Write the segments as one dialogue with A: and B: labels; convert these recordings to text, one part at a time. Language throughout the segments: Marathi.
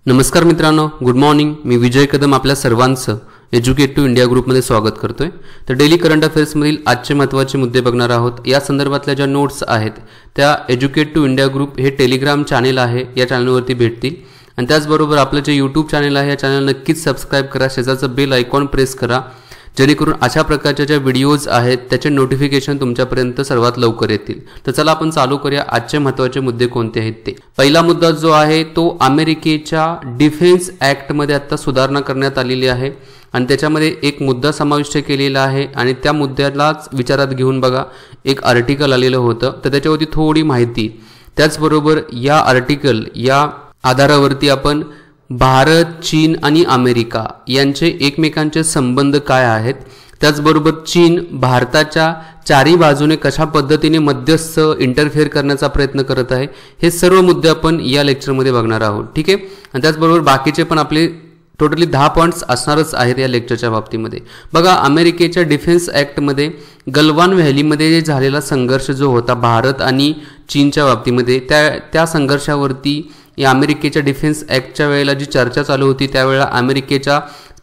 A: नमस्कार मित्रांनो, गुड मॉर्निंग. मी विजय कदम आपल्या सर्वांचं एज्युकेट टू इंडिया ग्रुपमध्ये स्वागत करतोय. तर डेली करंट अफेअर्समधील आजचे महत्त्वाचे मुद्दे बघणार आहोत. या संदर्भातल्या ज्या नोट्स आहेत त्या एज्युकेट टू इंडिया ग्रुप हे टेलिग्राम चॅनेल आहे, या चॅनलवरती भेटतील. आणि त्याचबरोबर आपलं जे यूट्यूब चॅनेल आहे या चॅनल नक्कीच सबस्क्राईब करा, शेजारचं बेल आयकॉन प्रेस करा, जेणेकरून अशा प्रकारच्या ज्या व्हिडिओज आहेत त्याचे नोटिफिकेशन तुमच्यापर्यंत सर्वात लवकर येतील. तर चला आपण चालू करूया आजचे महत्त्वाचे मुद्दे कोणते आहेत ते. पहिला मुद्दा जो आहे तो अमेरिकेच्या डिफेन्स ॲक्टमध्ये आता सुधारणा करण्यात आलेली आहे आणि त्याच्यामध्ये एक मुद्दा समाविष्ट केलेला आहे आणि त्या मुद्द्यालाच विचारात घेऊन बघा एक आर्टिकल आलेलं होतं, तर त्याच्यावरती थोडी माहिती. त्याचबरोबर या आर्टिकल या आधारावरती आपण भारत, चीन आणि अमेरिका यांचे एकमेकांचे संबंध काय आहेत, त्याचबरोबर चीन भारताच्या चारी बाजूने कशा पद्धतीने मध्यस्थ इंटरफेअर करण्याचा प्रयत्न करत आहे, हे सर्व मुद्दे आपण या लेक्चरमध्ये बघणार आहोत. ठीक आहे. आणि त्याचबरोबर बाकीचे पण आपले टोटली 10 पॉईंट्स असणारच आहेत या लेक्चरच्या बाबतीमध्ये. बघा, अमेरिकेच्या डिफेन्स ॲक्टमध्ये गलवान व्हॅलीमध्ये झालेला संघर्ष जो होता भारत आणि चीनच्या बाबतीमध्ये, त्या संघर्षावरती या अमेरिकेच्या डिफेन्स ॲक्टच्या वेळेला जी चर्चा चालू होती त्यावेळेला अमेरिकेच्या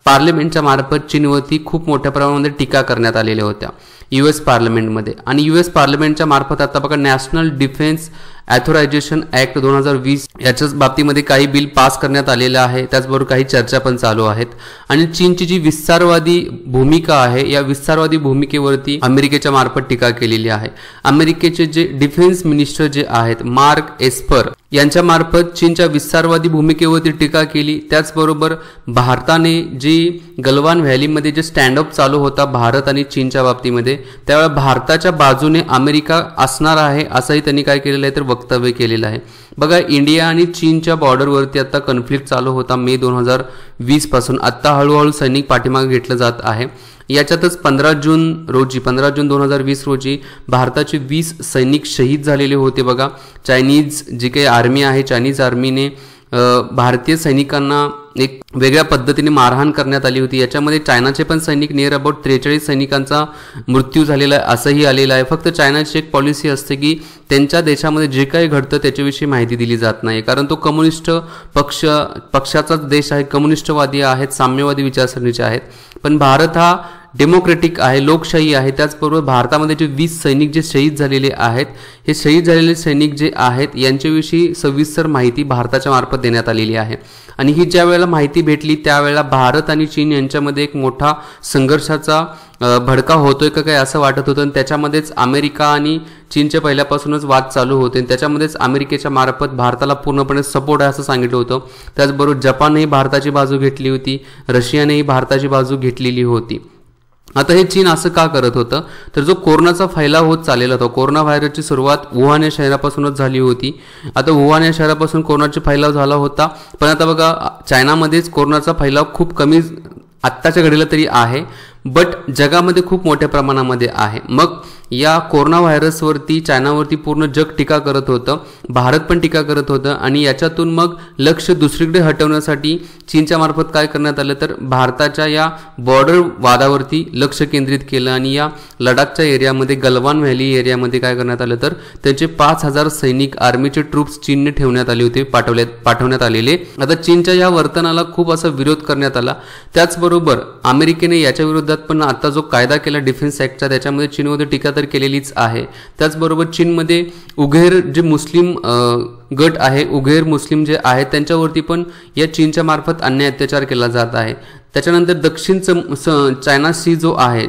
A: पार्लमेंटच्या मार्फत चीनवरती खूप मोठ्या प्रमाणामध्ये टीका करण्यात आलेल्या होत्या US पार्लमेंटमध्ये. आणि US पार्लमेंटच्या मार्फत आता बघा नॅशनल डिफेन्स ॲथोरायझेशन ॲक्ट 2020 याच्याच बाबतीमध्ये काही बिल पास करण्यात आलेलं आहे. त्याचबरोबर काही चर्चा पण चालू आहेत. आणि चीनची जी विस्तारवादी भूमिका आहे या विस्तारवादी भूमिकेवरती अमेरिकेच्या मार्फत टीका केलेली आहे. अमेरिकेचे जे डिफेन्स मिनिस्टर जे आहेत मार्क एस्पर यांच्या मार्फत चीनच्या विस्तारवादी भूमिकेवरती टीका केली. त्याचबरोबर भारताने जी गलवान व्हॅलीमध्ये जे स्टँडअप चालू होता भारत आणि चीनच्या बाबतीमध्ये, त्यावेळेला भारताच्या बाजूने अमेरिका असणार आहे असंही त्यांनी काय केलेलं आहे तर वक्तव्य केलेलं आहे. बघा, इंडिया आणि चीनच्या बॉर्डरवरती आता कॉन्फ्लिक्ट चालू होता मे 2020 पासून. आत्ता हळूहळू सैनिक पाठीमागे घेतलं जात आहे. याच्यातच 15 जून 2020 रोजी भारताचे 20 सैनिक शहीद झालेले होते. बघा, चायनीज जी काही आर्मी आहे, चायनीज आर्मीने भारतीय सैनिकांना एक वेगळ्या पद्धतीने मारहाण करण्यात आली होती. याच्यामध्ये चायनाचे पण सैनिक नियर अबाउट 43 सैनिकांचा मृत्यू झालेला आहे असंही आलेलं आहे. फक्त चायनाची एक पॉलिसी असते की त्यांच्या देशामध्ये जे काही घडतं त्याच्याविषयी माहिती दिली जात नाही, कारण तो कम्युनिस्ट पक्षाचाच देश आहे, कम्युनिस्टवादी आहेत, साम्यवादी विचारसरणीचे आहेत. पण भारत हा डेमोक्रेटिक आहे, लोकशाही आहे. त्याचबरोबर भारतामध्ये जे 20 सैनिक जे शहीद झालेले आहेत, हे शहीद झालेले सैनिक जे आहेत यांच्याविषयी सविस्तर माहिती भारताच्या मार्फत देण्यात आलेली आहे. आणि ही ज्या वेळेला माहिती भेटली त्यावेळेला भारत आणि चीन यांच्यामध्ये एक मोठा संघर्षाचा भडका होतोय का काय असं वाटत होतं. आणि त्याच्यामध्येच अमेरिका आणि चीनच्या पहिल्यापासूनच वाद चालू होते आणि त्याच्यामध्येच अमेरिकेच्या मार्फत भारताला पूर्णपणे सपोर्ट आहे असं सांगितलं होतं. त्याचबरोबर जपाननेही भारताची बाजू घेतली होती, रशियानेही भारताची बाजू घेतलेली होती. आता हे चीन असं का करत होतं तर जो कोरोनाचा फैलाव होत चाललेला होता, कोरोना व्हायरसची सुरुवात वुहान या शहरापासूनच झाली होती. आता वुहान या शहरापासून कोरोनाचा फैलाव झाला होता, पण आता बघा चायनामध्येच कोरोनाचा फैलाव खूप कमी आत्ताच्या घडीला तरी आहे, बट जगामध्ये खूप मोठ्या प्रमाणामध्ये आहे. मग या कोरोना व्हायरसवरती चायनावरती पूर्ण जग टीका करत होतं, भारत पण टीका करत होतं. आणि याच्यातून मग लक्ष दुसरीकडे हटवण्यासाठी चीनच्या मार्फत काय करण्यात आलं तर भारताच्या या बॉर्डर वादावरती लक्ष केंद्रित केलं आणि या लडाखच्या एरियामध्ये गलवान व्हॅली एरियामध्ये काय करण्यात आलं तर त्यांचे 5000 सैनिक आर्मीचे ट्रूप्स चीनने ठेवण्यात आले होते, पाठवण्यात आलेले. आता चीनच्या या वर्तनाला खूप असा विरोध करण्यात आला. त्याचबरोबर अमेरिकेने याच्या विरोधात पण आता जो कायदा केला डिफेन्स ॲक्टचा त्याच्यामध्ये चीनमध्ये टीका तर केलेलीच आहे. त्याचबरोबर चीनमध्ये उघेर जे मुस्लिम गट आहे, उघेर मुस्लिम जे आहेत त्यांच्यावरती पण या चीनच्या मार्फत अन्याय अत्याचार केला जात आहे. त्याच्यानंतर दक्षिण चायना सी जो आहे,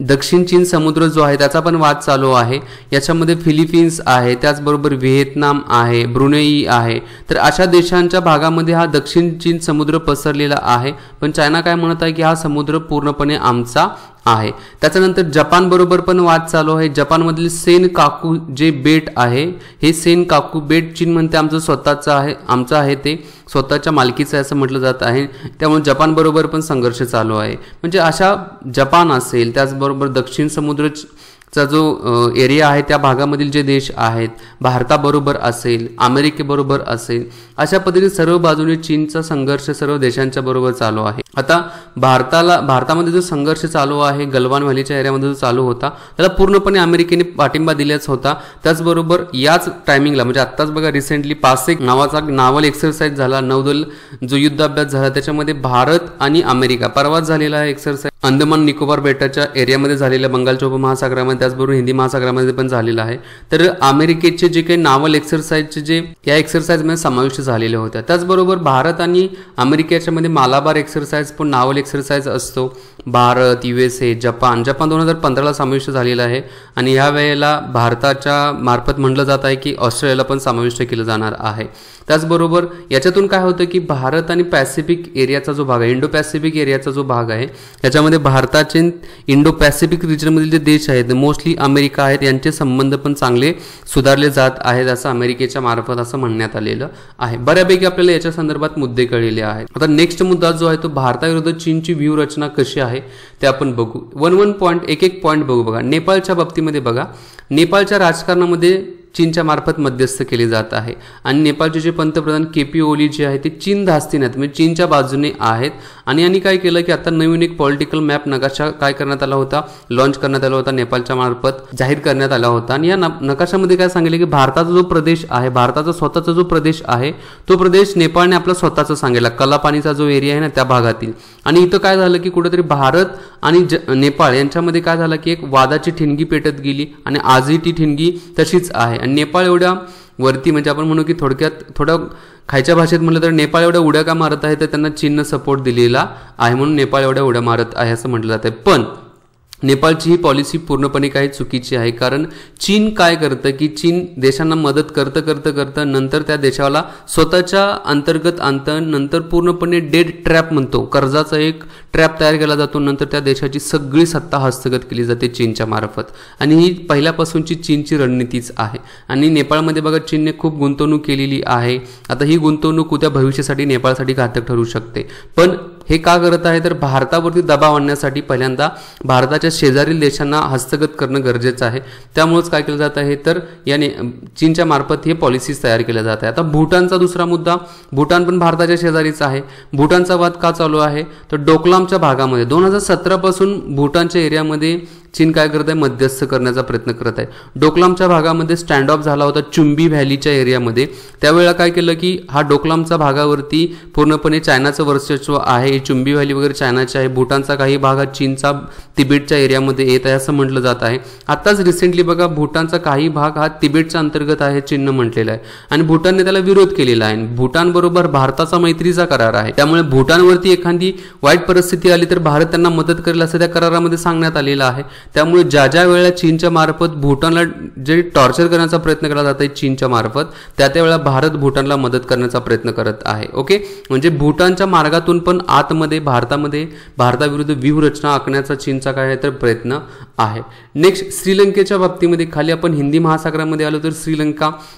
A: दक्षिण चीन समुद्र जो आहे त्याचा पण वाद चालू आहे. याच्यामध्ये फिलिपिन्स आहे, त्याचबरोबर व्हिएतनाम आहे, ब्रुनेई आहे. तर अशा देशांच्या भागामध्ये हा दक्षिण चीन समुद्र पसरलेला आहे. पण चायना काय म्हणत आहे की हा समुद्र पूर्णपणे आमचा आहे. त्याच्यानंतर जपान बरोबर पण वाद चालू आहे. जपानमधील सेन काकू जे बेट आहे, हे सेन काकू बेट चीन म्हणते आमचं स्वतःचं आहे, आमचं आहे, ते स्वतःच्या मालकीचं आहे असं म्हटलं जात आहे. त्यामुळे जपान बरोबर पण संघर्ष चालू आहे. म्हणजे अशा जपान असेल, त्याचबरोबर दक्षिण चा जो एरिया आहे त्या भागामधील जे देश आहेत, भारताबरोबर असेल, अमेरिकेबरोबर असेल, अशा पद्धतीने सर्व बाजूने चीनचा संघर्ष सर्व देशांच्या बरोबर चालू आहे. आता भारतामध्ये जो संघर्ष चालू आहे गलवान व्हॅलीच्या एरियामध्ये जो चालू होता त्याला पूर्णपणे अमेरिकेने पाठिंबा दिलाच होता. त्याचबरोबर याच टायमिंगला म्हणजे आत्ताच बघा रिसेंटली पासेक नावाचा नावल एक्सरसाइज झाला, नौदल जो युद्ध अभ्यास झाला, त्याच्यामध्ये भारत आणि अमेरिका परवाच झालेला आहे एक्सरसाइज अंदमान निकोबार बेटाच्या एरियामध्ये झालेल्या, बंगालच्या उपमहासागरामध्ये, त्याचबरोबर हिंदी महासागरामध्ये पण झालेला आहे. तर अमेरिकेचे जे काही नावल एक्सरसाइजचे जे या एक्सरसाइजमध्ये समाविष्ट झालेल्या होत्या. त्याचबरोबर भारत आणि अमेरिकेच्या मध्ये मालाबार एक्सरसाइज पण नावल एक्सरसाइज असतो. भारत, USA, जपान 2015ला समाविष्ट झालेला आहे आणि ह्या वेळेला भारताच्या मार्फत म्हटलं जात आहे की ऑस्ट्रेलियाला पण समाविष्ट केलं जाणार आहे. त्याचबरोबर याच्यातून काय होतं की भारत आणि पॅसिफिक एरियाचा जो भाग आहे, इंडो पॅसिफिक एरियाचा जो भाग आहे, याच्यामध्ये भारताचे इंडो पॅसिफिक रिजनमधील जे देश आहेत, मोस्टली अमेरिका आहेत, यांचे संबंध पण चांगले सुधारले जात आहेत असं अमेरिकेच्या मार्फत असं म्हणण्यात आलेलं आहे. बऱ्यापैकी आपल्याला याच्या संदर्भात मुद्दे कळलेले आहेत. आता नेक्स्ट मुद्दा जो आहे तो भारताविरुद्ध चीनची व्यूहरचना कशी आहे ते आपण बघू. एक पॉईंट बघू. बघा नेपाळच्या बाबतीमध्ये बघा, नेपाळच्या राजकारणामध्ये चीनच्या मार्फत मध्यस्थ केले जात आहे आणि नेपाळचे जे पंतप्रधान KP ओली जे आहे ते चीन धास्तीन आहेत, म्हणजे चीनच्या बाजूने आहेत. आणि यांनी काय केलं की आता नवीन एक पॉलिटिकल मॅप नकाशा काय करण्यात आला होता, लॉन्च करण्यात आला होता, नेपाळच्या मार्फत जाहीर करण्यात आला होता. आणि या नकाशामध्ये काय सांगितले की भारताचा जो प्रदेश आहे, भारताचा स्वतःचा जो प्रदेश आहे तो प्रदेश नेपाळने आपला स्वतःचा सांगितला, कलापानीचा जो एरिया आहे ना त्या भागातील. आणि इथं काय झालं की कुठेतरी भारत आणि नेपाळ यांच्यामध्ये काय झालं की एक वादाची ठिणगी पेटत गेली आणि आजही ती ठिणगी तशीच आहे. आणि नेपाळ एवढ्या वरती म्हणजे आपण म्हणू की थोडं खायच्या भाषेत म्हटलं तर नेपाळ एवढ्या उड्या का मारत आहे तर त्यांना चीननं सपोर्ट दिलेला आहे म्हणून नेपाळ एवढ्या उड्या मारत आहे असं म्हटलं जातं. पण नेपाळची ही पॉलिसी पूर्णपणे काही चुकीची आहे. कारण चीन काय करतं की चीन देशांना मदत करतं नंतर त्या देशाला स्वतःच्या अंतर्गत आणतं, नंतर पूर्णपणे डेट ट्रॅप म्हणतो, कर्जाचा एक ट्रॅप तयार केला जातो, नंतर त्या देशाची सगळी सत्ता हस्तगत केली जाते चीनच्या मार्फत. आणि ही पहिल्यापासूनची चीनची रणनीतीच आहे. आणि नेपाळमध्ये बघा चीनने खूप गुंतवणूक केलेली आहे. आता ही गुंतवणूक उद्या भविष्यासाठी नेपाळसाठी घातक ठरू शकते. पण हे का करत आहे तर भारतावरती दबाव आणण्यासाठी पहिल्यांदा भारताच्या शेजारील देशांना हस्तगत करणं गरजेचं आहे. त्यामुळेच काय केलं जात आहे तर याने चीनच्या मार्फत हे पॉलिसीज तयार केल्या जात आहे. आता भूटानचा दुसरा मुद्दा, भूटान पण भारताच्या शेजारीचा आहे. भूटानचा वाद का चालू आहे तर डोकलामच्या भागामध्ये 2017 पासून भूटानच्या एरियामध्ये चीन काय करत आहे, मध्यस्थ करण्याचा प्रयत्न करत आहे. डोकलामच्या भागामध्ये स्टँड ऑफ झाला होता चुंबी व्हॅलीच्या एरियामध्ये. त्यावेळेला काय केलं की हा डोकलामच्या भागावरती पूर्णपणे चायनाचं वर्चस्व आहे, चुंबी व्हॅली वगैरे चायनाची आहे, भूटानचा काही भाग हा चीनचा तिबेटच्या एरियामध्ये येत आहे असं म्हटलं जात आहे. आताच रिसेंटली बघा भूटानचा काही भाग हा तिबेटच्या अंतर्गत आहे चीननं म्हटलेला आहे आणि भूटानने त्याला विरोध केलेला आहे. भूटान बरोबर भारताचा मैत्रीचा करार आहे, त्यामुळे भूटानवरती एखादी वाईट परिस्थिती आली तर भारत त्यांना मदत करेल असं त्या करारामध्ये सांगण्यात आलेलं आहे. त्यामुळे ज्या वेळेला चीनच्या मार्फत भूटानला जे टॉर्चर करण्याचा प्रयत्न केला जात आहे चीनच्या मार्फत, त्या वेळेला भारत भूटानला मदत करण्याचा प्रयत्न करत आहे. ओके, म्हणजे भूटानच्या मार्गातून पण आतमध्ये भारताविरुद्ध व्यूहरचना आखण्याचा चीनचा काय आहे तर प्रयत्न आहे. नेक्स्ट श्रीलंकेच्या बाबतीमध्ये खाली आपण हिंदी महासागरामध्ये आलो तर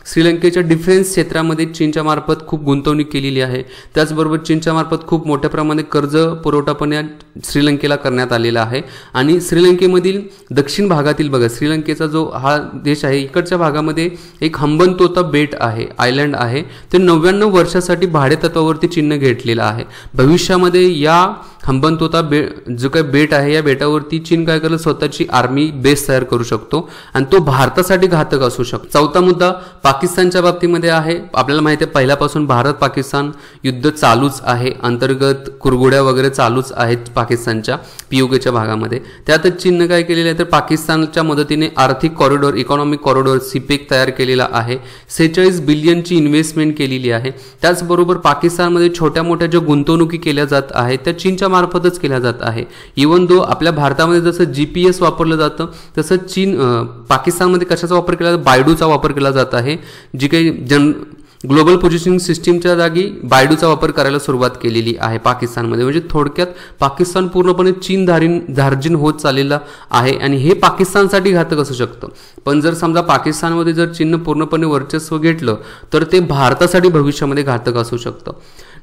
A: श्रीलंकेच्या डिफेन्स क्षेत्रामध्ये चीनच्या मार्फत खूप गुंतवणूक केलेली आहे. त्याचबरोबर चीनच्या मार्फत खूप मोठ्या प्रमाणात कर्ज पुरवठा पण या श्रीलंकेला करण्यात आलेला आहे. आणि श्रीलंकेमधील दक्षिण भागातील बघा श्रीलंकेचा जो हा देश आहे इकडच्या भागामध्ये एक हंबनतोता बेट आहे, आयलँड आहे, ते 99 वर्षासाठी भाडे तत्वावरती चीनने घेतलेला आहे. भविष्यामध्ये या हंबनतोता जो काही बेट आहे या बेटावरती चीन काय करेल, स्वतःची आर्मी बेस तयार करू शकतो आणि तो भारतासाठी घातक असू शकतो. चौथा मुद्दा पाकिस्तानच्या बाबतीमध्ये आहे. आपल्याला माहिती आहे पहिल्यापासून भारत पाकिस्तान युद्ध चालूच आहे, अंतर्गत कुरगुड्या वगैरे चालूच आहेत पाकिस्तानच्या POKच्या भागामध्ये. त्यातच चीनने काय केलेलं आहे तर पाकिस्तानच्या मदतीने आर्थिक कॉरिडॉर, इकॉनॉमिक कॉरिडॉर CPEC तयार केलेला आहे. 46 बिलियनची इन्व्हेस्टमेंट केलेली आहे. त्याचबरोबर पाकिस्तानमध्ये छोट्या मोठ्या ज्या गुंतवणुकी केल्या जात आहेत त्या चीनच्या मार्फतच केल्या जात आहे. इवन दो आपल्या भारतामध्ये जसं GPS वापरलं जातं तसं पाकिस्तानमध्ये कशाचा वापर केला जातो, बायडूचा वापर केला जात आहे. जी काही ग्लोबल पोझिशनिंग सिस्टीमच्या जागी बायडूचा वापर करायला सुरुवात केलेली आहे पाकिस्तानमध्ये. म्हणजे थोडक्यात पाकिस्तान पूर्णपणे चीन धार्जिन होत चाललेला आहे आणि हे पाकिस्तानसाठी घातक असू शकतं. पण जर समजा पाकिस्तानमध्ये जर चीननं पूर्णपणे वर्चस्व घेतलं तर ते भारतासाठी भविष्यामध्ये घातक असू शकतं.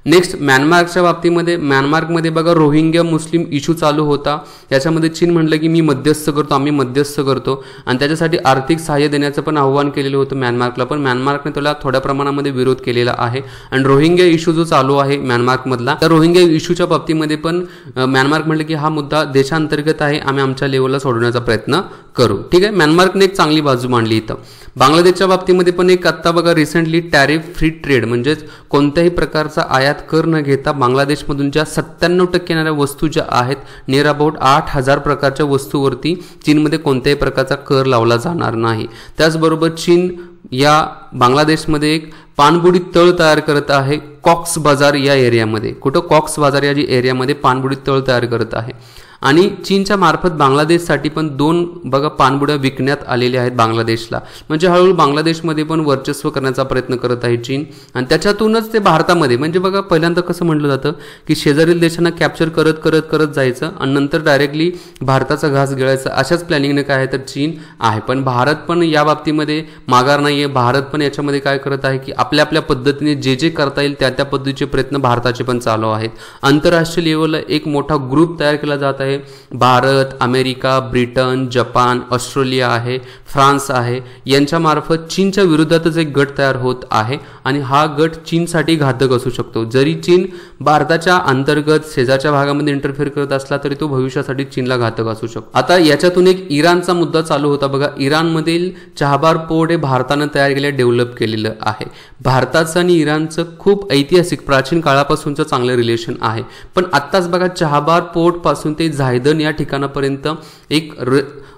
A: नेक्स्ट म्यानमारच्या बाबतीमध्ये, म्यानमारमध्ये बघा रोहिंग्या मुस्लिम इश्यू चालू होता. याच्यामध्ये चीन म्हटलं की मी मध्यस्थ करतो, आम्ही मध्यस्थ करतो आणि त्याच्यासाठी आर्थिक सहाय्य देण्याचं पण आव्हान केलेलं होतं म्यानमारला. पण म्यानमारने त्याला थोड्या प्रमाणामध्ये विरोध केलेला आहे. आणि रोहिंग्या इश्यू जो चालू आहे म्यानमारमधला, त्या रोहिंग्या इश्यूच्या बाबतीमध्ये पण म्यानमार म्हटलं की हा मुद्दा देशांतर्गत आहे, आम्ही आमच्या लेवलला सोडवण्याचा प्रयत्न करू. ठीक आहे, म्यानमारने एक चांगली बाजू मांडली इथं. बांगलादेशच्या बाबतीमध्ये पण एक आत्ता बघा रिसेंटली टॅरिफ फ्री ट्रेड म्हणजेच कोणत्याही प्रकारचा आयात कर न घेता बांगलादेशमधून ज्या 97% येणाऱ्या वस्तू ज्या आहेत, नियर अबाउट 8,000 प्रकारच्या वस्तूवरती चीनमध्ये कोणत्याही प्रकारचा कर लावला जाणार नाही. त्याचबरोबर चीन या बांगलादेशमध्ये एक पाणबुडी तळ तयार करत आहे कॉक्स बाजार या एरियामध्ये. कुठं कॉक्स बाजार या जी एरियामध्ये पाणबुडी तळ तयार करत आहे. आणि चीनच्या मार्फत बांगलादेशसाठी पण 2 बघा पाणबुड्या विकण्यात आलेल्या आहेत बांगलादेशला. म्हणजे हळूहळू बांगलादेशमध्ये पण वर्चस्व करण्याचा प्रयत्न करत आहे चीन आणि त्याच्यातूनच ते भारतामध्ये, म्हणजे बघा पहिल्यांदा कसं म्हटलं जातं की शेजारील देशांना कॅप्चर करत करत करत जायचं आणि नंतर डायरेक्टली भारताचा घास गिळायचा, अशाच प्लॅनिंगने काय आहे तर चीन आहे. पण भारत पण या बाबतीमध्ये माघार नाही आहे. भारत पण याच्यामध्ये काय करत आहे की आपल्या आपल्या पद्धतीने जे जे करता येईल त्या त्या पद्धतीचे प्रयत्न भारताचे पण चालू आहेत. आंतरराष्ट्रीय लेवलला एक मोठा ग्रुप तयार केला जात आहे. Bharat, America, Britain, Japan, Australia आहे, फ्रान्स आहे, यांच्या मार्फत चीनच्या विरोधातच एक गट तयार होत आहे आणि हा गट चीनसाठी घातक असू शकतो. जरी चीन भारताच्या अंतर्गत शेजारच्या भागामध्ये इंटरफेअर करत असला तरी तो भविष्यासाठी चीनला घातक असू शकतो. आता याच्यातून एक इराणचा मुद्दा चालू होता बघा. इराणमधील चहाबार पोर्ट हे भारतानं तयार केलं, डेव्हलप केलेलं आहे. भारताचं आणि इराणचं खूप ऐतिहासिक प्राचीन काळापासूनचं चांगलं रिलेशन आहे. पण आत्ताच बघा चहाबार पोर्ट पासून ते झायदन या ठिकाणापर्यंत एक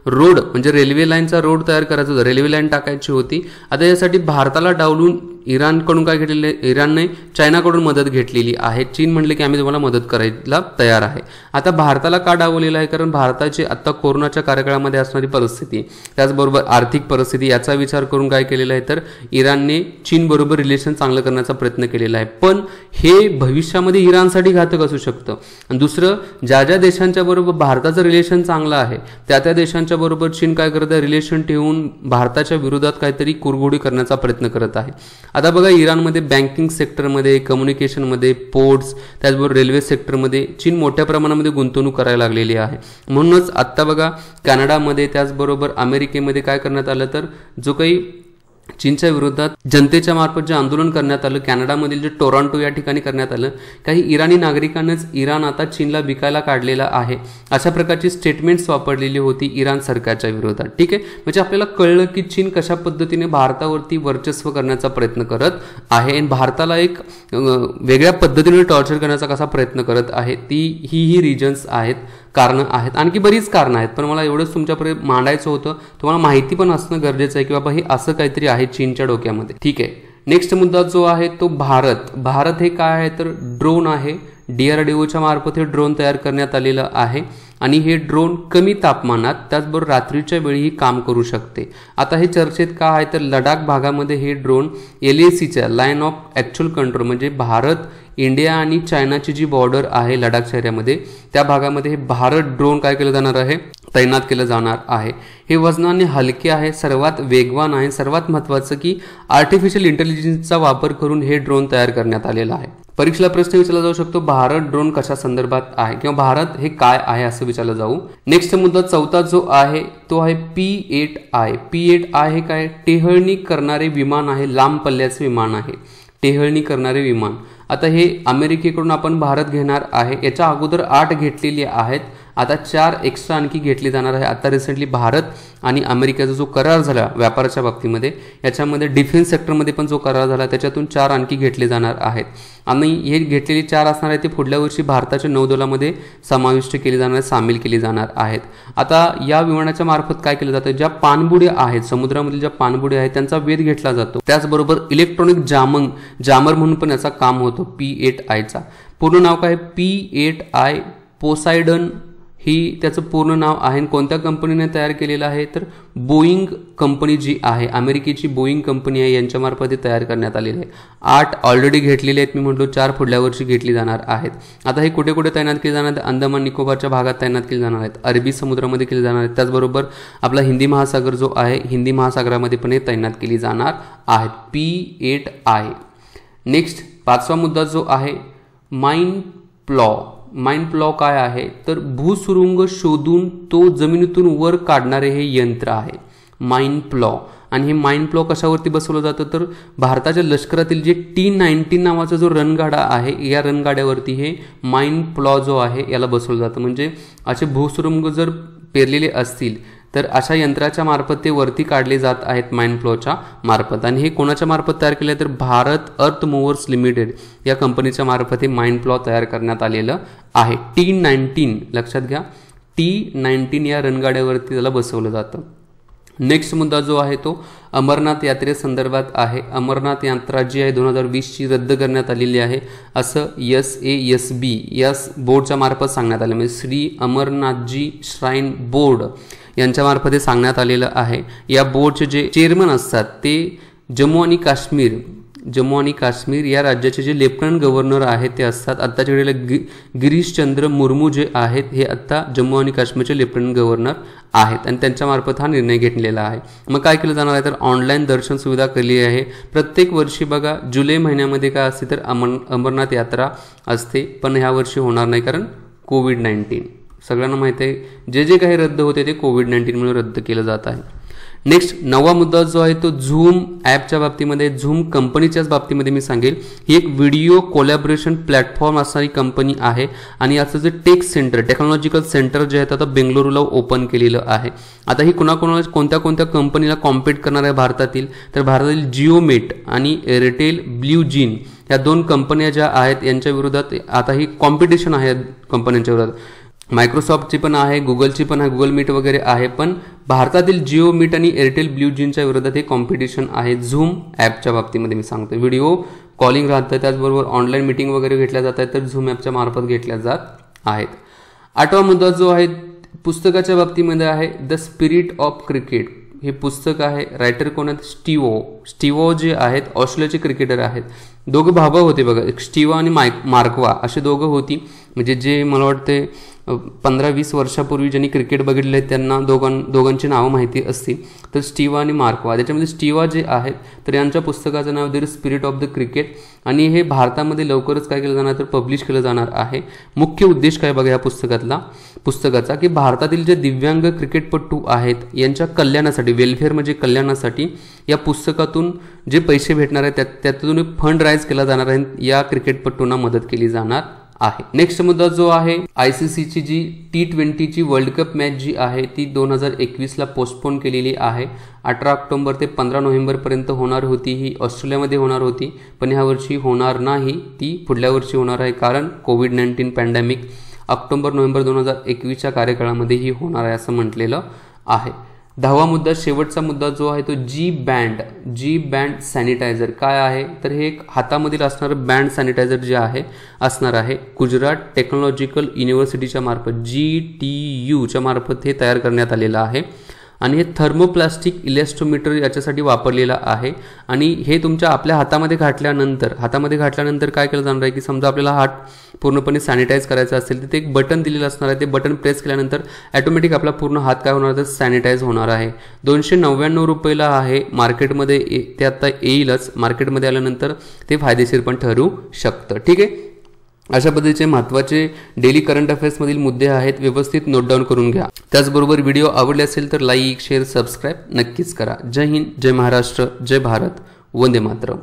A: रोड म्हणजे रेल्वे लाईनचा रोड तयार करायचा होता, रेल्वे लाईन टाकायची होती. आता यासाठी भारताला डावलून इराणकडून काय घेतलेलं आहे, इराणने चायनाकडून मदत घेतलेली आहे. चीन म्हणले की आम्ही तुम्हाला मदत करायला तयार आहे. आता भारताला का डावलेलं आहे, कारण भारताची आता कोरोनाच्या कार्यकाळामध्ये असणारी परिस्थिती, त्याचबरोबर आर्थिक परिस्थिती याचा विचार करून काय केलेलं आहे तर इराणने चीनबरोबर रिलेशन चांगलं करण्याचा प्रयत्न केलेला आहे. पण हे भविष्यामध्ये इराणसाठी घातक असू शकतं. आणि दुसरं, ज्या ज्या देशांच्या बरोबर भारताचं रिलेशन चांगलं आहे त्या त्या देशांच्या बरोबर चीन काय करत आहे, रिलेशन ठेवून भारताच्या विरोधात काहीतरी कुरघोडी करण्याचा प्रयत्न करत आहे. आता बघा इराणमध्ये बँकिंग सेक्टरमध्ये, कम्युनिकेशनमध्ये, पोर्ट्स, त्याचबरोबर रेल्वे सेक्टरमध्ये चीन मोठ्या प्रमाणामध्ये गुंतवणूक करायला लागलेली आहे. म्हणूनच आत्ता बघा कॅनडामध्ये त्याचबरोबर अमेरिकेमध्ये काय करण्यात आलं तर जो काही चीनच्या विरोधात जनतेच्या मार्फत जे आंदोलन करण्यात आलं, कॅनडामधील जे टोरंटो या ठिकाणी करण्यात आलं, काही इराणी नागरिकांनाच इराण आता चीनला विकायला काढलेला आहे अशा प्रकारची स्टेटमेंट्स वापरलेली होती इराण सरकारच्या विरोधात. ठीक आहे, म्हणजे आपल्याला कळलं की चीन कशा पद्धतीने भारतावरती वर्चस्व करण्याचा प्रयत्न करत आहे आणि भारताला एक वेगळ्या पद्धतीने टॉर्चर करण्याचा कसा प्रयत्न करत आहे. ही रिजन्स आहेत, कारणं आहेत, आणखी बरीच कारणं आहेत. पण मला एवढंच तुमच्यापर्यंत मांडायचं होतं, तुम्हाला माहिती पण असणं गरजेचं आहे की बाबा हे असं काहीतरी आहे चीनच्या डोक्यामध्ये. ठीक आहे, नेक्स्ट मुद्दा जो आहे तो भारत हे काय आहे तर ड्रोन आहे. DRDOच्या मार्फत हे ड्रोन तयार करण्यात आलेलं आहे आणि हे ड्रोन कमी तापमानात त्याचबरोबर रात्रीच्या वेळीही काम करू शकते. आता हे चर्चेत का आहे तर लडाख भागामध्ये हे ड्रोन LACच्या लाईन ऑफ ॲक्च्युअल कंट्रोल म्हणजे भारत, इंडिया आणि चायनाची जी बॉर्डर आहे लडाखच्या एरियामध्ये त्या भागामध्ये हे भारत ड्रोन काय केलं जाणार आहे, तैनात केलं जाणार आहे. हे वजनाने हलके आहे, सर्वात वेगवान आहे, सर्वात महत्त्वाचं की आर्टिफिशियल इंटेलिजन्सचा वापर करून हे ड्रोन तयार करण्यात आलेलं आहे. परीक्षेला प्रश्न विचारला जाऊ शकतो भारत ड्रोन कशा संदर्भात आहे किंवा भारत हे काय आहे असं विचारलं जाऊ. नेक्स्ट मुद्दा चौथा जो आहे तो आहे P-8I. P-8I हे काय, टेहळणी करणारे विमान आहे, लांब पल्ल्याचे विमान आहे, टेहळणी करणारे विमान. आता हे अमेरिकेकडून आपण भारत घेणार आहे. याच्या अगोदर 8 घेतलेली आहेत, आता 4 एक्स्ट्रा आणखी घेतली जाणार आहे. आता रिसेंटली भारत आणि अमेरिकेचा जो करार झाला व्यापाराच्या बाबतीमध्ये, याच्यामध्ये डिफेन्स सेक्टरमध्ये पण जो करार झाला त्याच्यातून 4 आणखी घेतले जाणार आहेत आणि हे घेतलेली 4 असणार आहे ते पुढल्या वर्षी भारताच्या नौदलामध्ये समाविष्ट केली जाणार, सामील केली जाणार आहेत. आता या विमानाच्या मार्फत काय केलं जातं, ज्या पाणबुड्या आहेत समुद्रामधील ज्या पाणबुड्या आहेत त्यांचा वेध घेतला जातो. त्याचबरोबर इलेक्ट्रॉनिक जामर म्हणून पण याचा काम होतो P-8I चा. पूर्ण नाव काय, P-8I पोसायडन ही त्याचं पूर्ण नाव आहे. कोणत्या कंपनीने तयार केलेलं आहे तर बोईंग कंपनी जी आहे, अमेरिकेची बोईंग कंपनी आहे, यांच्यामार्फत तयार करण्यात आलेली आहे. 8 ऑलरेडी घेतलेले आहेत मी म्हटलो, 4 पुढल्या वर्षी घेतली जाणार आहेत. आता हे कुठे कुठे तैनात केली जाणार आहेत, अंदमान निकोबारच्या भागात तैनात केली जाणार आहेत, अरबी समुद्रामध्ये केली जाणार आहेत, त्याचबरोबर आपला हिंदी महासागर जो आहे हिंदी महासागरामध्ये पण हे तैनात केली जाणार आहेत. P8I. नेक्स्ट 5वा मुद्दा जो आहे माइन प्लॉ. माइन प्लॉ काय आहे तर भूसुरुंग शोधून तो जमिनीतून वर काढणारे हे यंत्र आहे माइन प्लॉ. आणि हे माइन प्लॉ कशावरती बसवलं जातं तर भारताच्या लष्करातील जे T-19 नावाचा जो रणगाडा आहे या रणगाड्यावरती हे माइन प्लॉ जो आहे याला बसवलं जातं. म्हणजे असे भूसुरुंग जर पेरलेले असतील तर अशा यंत्राच्या मार्फत ते वरती काढले जात आहेत माइन प्लॉच्या मार्फत. आणि हे कोणाच्या मार्फत तयार केले तर भारत अर्थ मूव्हर्स लिमिटेड या कंपनीच्या मार्फत हे माइन प्लॉ तयार करण्यात आलेलं आहे. T-19 लक्षात घ्या, T-19 या रणगाड्यावरती त्याला बसवलं जातं. नेक्स्ट मुद्दा जो आहे तो अमरनाथ यात्रेसंदर्भात आहे. अमरनाथ यात्रा जी आहे 2020ची रद्द करण्यात आलेली आहे असं SASB या बोर्डच्या मार्फत सांगण्यात आलं. म्हणजे श्री अमरनाथजी श्राईन बोर्ड यांच्यामार्फत हे सांगण्यात आलेलं आहे. या बोर्डचे जे चेअरमन असतात ते जम्मू आणि काश्मीर या राज्याचे जे लेफ्टनंट गव्हर्नर आहेत ते असतात. आत्ताच्या वेळेला गिरीशचंद्र मुर्मू जे आहेत हे आत्ता जम्मू आणि काश्मीरचे लेफ्टनंट गव्हर्नर आहेत आणि त्यांच्यामार्फत हा निर्णय घेतलेला आहे. मग काय केलं जाणार आहे तर ऑनलाईन दर्शन सुविधा केली आहे. प्रत्येक वर्षी बघा जुलै महिन्यामध्ये काय असते तर अमरनाथ यात्रा असते, पण ह्या वर्षी होणार नाही कारण कोविड-19. सगळ्यांना माहिती आहे जे जे काही रद्द होते ते कोविड-19मुळे रद्द केलं जात आहे. नेक्स्ट 9वा मुद्दा जो आहे तो झूम ॲपच्या बाबतीमध्ये, झूम कंपनीच्याच बाबतीमध्ये मी सांगेल. ही एक व्हिडिओ कोलॅबोरेशन प्लॅटफॉर्म असणारी कंपनी आहे आणि याचं जे टेक्नॉलॉजिकल सेंटर जे आहे आता बेंगलुरूला ओपन केलेलं आहे. आता ही कोणत्या कंपनीला कॉम्पीट करणार आहे भारतातील तर भारतातील जिओमेट आणि एअरटेल ब्ल्यू जीन या 2 कंपन्या ज्या आहेत यांच्या विरोधात आता ही कॉम्पिटिशन आहे कंपन्यांच्या विरोधात. मायक्रोसॉफ्टची पण आहे, गुगलची पण आहे, गुगल मीट वगैरे आहे, पण भारतातील जिओ मीट आणि एअरटेल ब्ल्यू जीनच्या विरोधात हे कॉम्पिटिशन आहे. झूम ॲपच्या बाबतीमध्ये मी सांगतो व्हिडिओ कॉलिंग राहतं, त्याचबरोबर ऑनलाईन मीटिंग वगैरे घेतल्या जात आहेत तर झूम ॲपच्या मार्फत घेतल्या जात आहेत. 8वा मुद्दा जो आहे पुस्तकाच्या बाबतीमध्ये आहे द स्पिरिट ऑफ क्रिकेट. हे पुस्तक आहे, रायटर कोण आहेत स्टीवो जे आहेत ऑस्ट्रेलियाचे क्रिकेटर आहेत. दोघं भाऊ होते बघा, स्टीवा आणि मार्कवा असे दोघं होती. म्हणजे जे मला वाटते 15-20 वर्षापूर्वी ज्यांनी क्रिकेट बघितले त्यांना दोघांची नावं माहिती असतील तर स्टीवा आणि मार्कवा. त्याच्यामध्ये स्टीवा जे आहेत तर यांच्या पुस्तकाचं नाव the spirit of the cricket आणि हे भारतामध्ये लवकरच काय केलं जाणार तर पब्लिश केलं जाणार आहे. मुख्य उद्देश काय बघा या पुस्तकाचा की भारतातील जे दिव्यांग क्रिकेटपटू आहेत यांच्या कल्याणासाठी, वेलफेअर म्हणजे कल्याणासाठी या पुस्तकातून जे पैसे भेटणार आहेत त्यातून फंड राईज केला जाणार आहे, या क्रिकेटपटूंना मदत केली जाणार आहे. नेक्स्ट मुद्दा जो आहे ICCची जी T20ची वर्ल्ड कप मॅच जी आहे ती 2021ला पोस्टपोन केलेली आहे. 18 ऑक्टोबर ते 15 नोव्हेंबरपर्यंत होणार होती, ही ऑस्ट्रेलियामध्ये होणार होती, पण ह्या वर्षी होणार नाही, ती पुढल्या वर्षी होणार आहे कारण कोविड-19 पॅन्डेमिक ऑक्टोबर-नोव्हेंबर 2021च्या कार्यकाळामध्ये ही होणार आहे असं म्हटलेलं आहे. 10वा मुद्दा शेवटचा मुद्दा जो आहे तो जी बँड सॅनिटायझर काय आहे तर हे एक हातामधील असणारं बँड सॅनिटायझर जे आहे असणार आहे गुजरात टेक्नॉलॉजिकल युनिव्हर्सिटीच्या मार्फत GTUच्या मार्फत हे तयार करण्यात आलेलं आहे. आणि हे थर्मोप्लास्टिक इलेस्टोमीटर याच्यासाठी वापरलेला आहे. आणि हे तुमच्या आपल्या हातामध्ये घातल्यानंतर काय केलं जाणार आहे की समजा आपल्याला हात पूर्णपणे सॅनिटाईज करायचा असेल तर ते एक बटन दिलेलं असणार आहे, ते बटन प्रेस केल्यानंतर ऑटोमॅटिक आपला पूर्ण हात काय होणार तर सॅनिटाईज होणार आहे. 299 रुपयाला आहे मार्केटमध्ये, ते आता येईलच, मार्केटमध्ये आल्यानंतर ते फायदेशीर पण ठरू शकतं. ठीक आहे, अशा पद्धतीचे महत्त्वाचे डेली करंट अफेअर्समधील मुद्दे आहेत, व्यवस्थित नोट डाऊन करून घ्या. त्याचबरोबर व्हिडिओ आवडले असेल तर लाईक शेअर सबस्क्राईब नक्कीच करा. जय हिंद, जय महाराष्ट्र, जय भारत, वंदे मातरम.